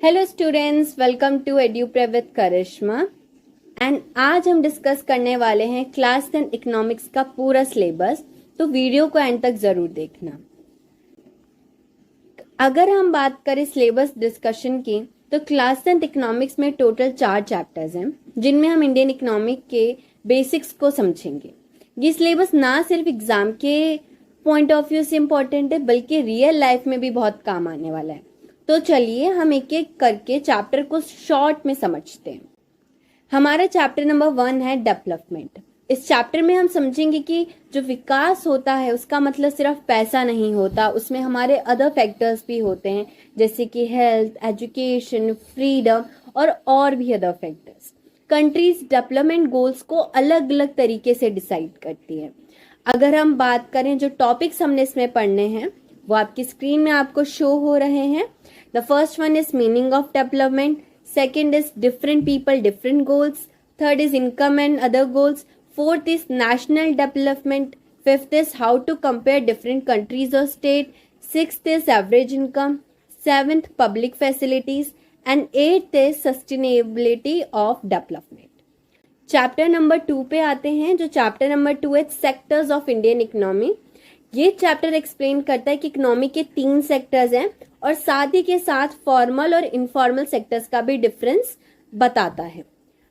Hello students, welcome to Eduprep with Karishma. And आज हम discuss करने वाले हैं क्लास 10 इकोनॉमिक्स का पूरा सिलेबस, तो वीडियो को एंड तक जरूर देखना। अगर हम बात करें सिलेबस डिस्कशन की, तो क्लास 10 इकोनॉमिक्स में टोटल 4 चैप्टर्स हैं, जिनमें हम इंडियन इकोनॉमिक के बेसिक्स को समझेंगे। ये सिलेबस ना सिर्फ एग्जाम के पॉइंट ऑफ व्यू से इम्पोर्टेंट है, बल्कि रियल लाइफ में भी बहुत काम आने वाला है। तो चलिए हम एक एक करके चैप्टर को शॉर्ट में समझते हैं। हमारा चैप्टर नंबर 1 है डेवलपमेंट। इस चैप्टर में हम समझेंगे कि जो विकास होता है उसका मतलब सिर्फ पैसा नहीं होता, उसमें हमारे अदर फैक्टर्स भी होते हैं, जैसे कि हेल्थ, एजुकेशन, फ्रीडम और भी other factors. Countries development goals को अलग अलग तरीके से डिसाइड करती है। अगर हम बात करें, जो टॉपिक्स हमने इसमें पढ़ने हैं वो आपकी स्क्रीन में आपको शो हो रहे हैं। The first one is meaning of development, second is different people different goals, third is income and other goals, fourth is national development, fifth is how to compare different countries और state, sixth is average income, seventh public facilities and eighth is sustainability of development. Chapter number 2 पे आते हैं, जो chapter number 2 है sectors of Indian economy. ये chapter explain करता है कि इकोनॉमी के 3 सेक्टर्स हैं और साथ ही के साथ फॉर्मल और इनफॉर्मल सेक्टर्स का भी डिफरेंस बताता है।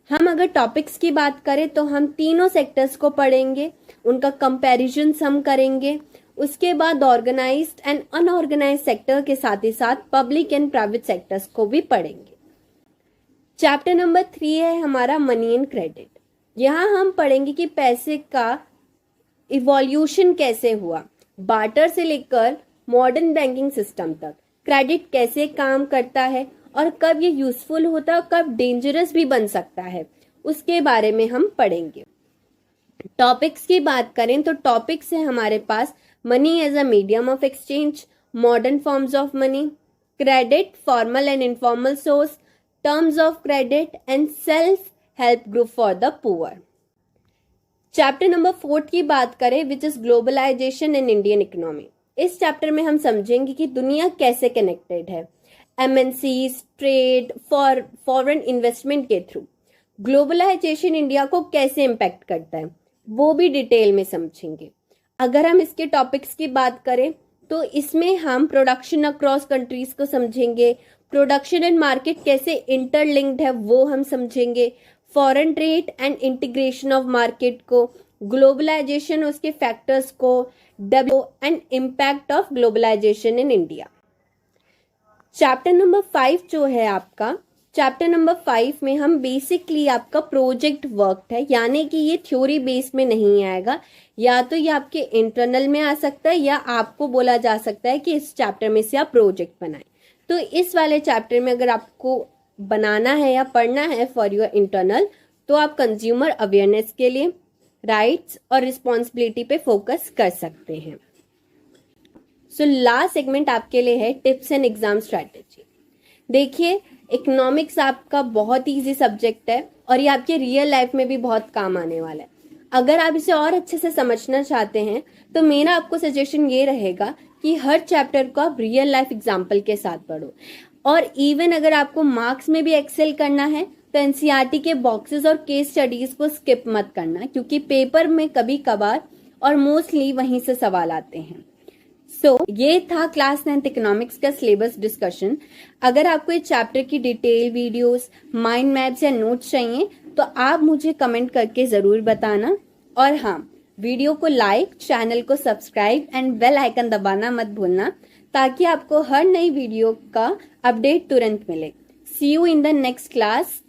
हम अगर टॉपिक्स की बात करें तो हम तीनों सेक्टर्स को पढ़ेंगे, उनका कंपैरिजन हम करेंगे। उसके बाद ऑर्गेनाइज्ड एंड अनऑर्गेनाइज्ड सेक्टर के साथ ही साथ पब्लिक एंड प्राइवेट सेक्टर्स को भी पढ़ेंगे। चैप्टर नंबर 3 है हमारा मनी एंड क्रेडिट। यहाँ हम पढ़ेंगे कि पैसे का इवोल्यूशन कैसे हुआ, बार्टर से लेकर मॉडर्न बैंकिंग सिस्टम तक, क्रेडिट कैसे काम करता है और कब ये यूजफुल होता है और कब डेंजरस भी बन सकता है, उसके बारे में हम पढ़ेंगे। टॉपिक्स की बात करें तो टॉपिक्स है हमारे पास money as a medium of exchange, modern forms of money, credit, formal and informal source, terms of credit and self help group for the poor. Chapter number 4 की बात करें, which is globalization in Indian economy. इस चैप्टर में हम समझेंगे कि दुनिया कैसे कनेक्टेड है एमएनसीज, ट्रेड, फॉरेन इन्वेस्टमेंट के थ्रू। ग्लोबलाइजेशन इंडिया को कैसे इम्पैक्ट करता है वो भी डिटेल में समझेंगे। अगर हम इसके टॉपिक्स की बात करें तो इसमें हम प्रोडक्शन अक्रॉस कंट्रीज को समझेंगे, प्रोडक्शन एंड मार्केट कैसे इंटरलिंक्ड है वो हम समझेंगे, foreign trade and integration of market को, ग्लोबलाइजेशन उसके फैक्टर्स को, and impact of globalisation in India. Chapter number 5 जो है आपका, चैप्टर नंबर 5 में हम बेसिकली आपका प्रोजेक्ट वर्क है, यानी कि ये थ्योरी बेस में नहीं आएगा, या तो ये आपके इंटरनल में आ सकता है या आपको बोला जा सकता है कि इस चैप्टर में से आप प्रोजेक्ट बनाएं। तो इस वाले चैप्टर में अगर आपको बनाना है या पढ़ना है फॉर योर इंटरनल, तो आप कंज्यूमर अवेयरनेस के लिए राइट्स और रिस्पॉन्सिबिलिटी पे फोकस कर सकते हैं। सो लास्ट सेगमेंट आपके लिए है टिप्स एंड एग्जाम स्ट्रैटेजी। देखिए, इकोनॉमिक्स आपका बहुत ईजी सब्जेक्ट है और ये आपके रियल लाइफ में भी बहुत काम आने वाला है। अगर आप इसे और अच्छे से समझना चाहते हैं तो मेरा आपको सजेशन ये रहेगा कि हर चैप्टर को आप रियल लाइफ एग्जाम्पल के साथ पढ़ो। और इवन अगर आपको मार्क्स में भी एक्सेल करना है तो एनसीईआरटी के बॉक्सेस और केस स्टडीज को स्किप मत करना, क्योंकि पेपर में कभी कभार और मोस्टली वहीं से सवाल आते हैं। ये था क्लास 9 इकोनॉमिक्स का सिलेबस डिस्कशन। अगर आपको इस चैप्टर की डिटेल वीडियोस, माइंड मैप्स या नोट्स चाहिए तो आप मुझे कमेंट करके जरूर बताना। और हाँ, वीडियो को लाइक, चैनल को सब्सक्राइब एंड बेल आइकन दबाना मत भूलना, ताकि आपको हर नई वीडियो का अपडेट तुरंत मिले। See you in the next class.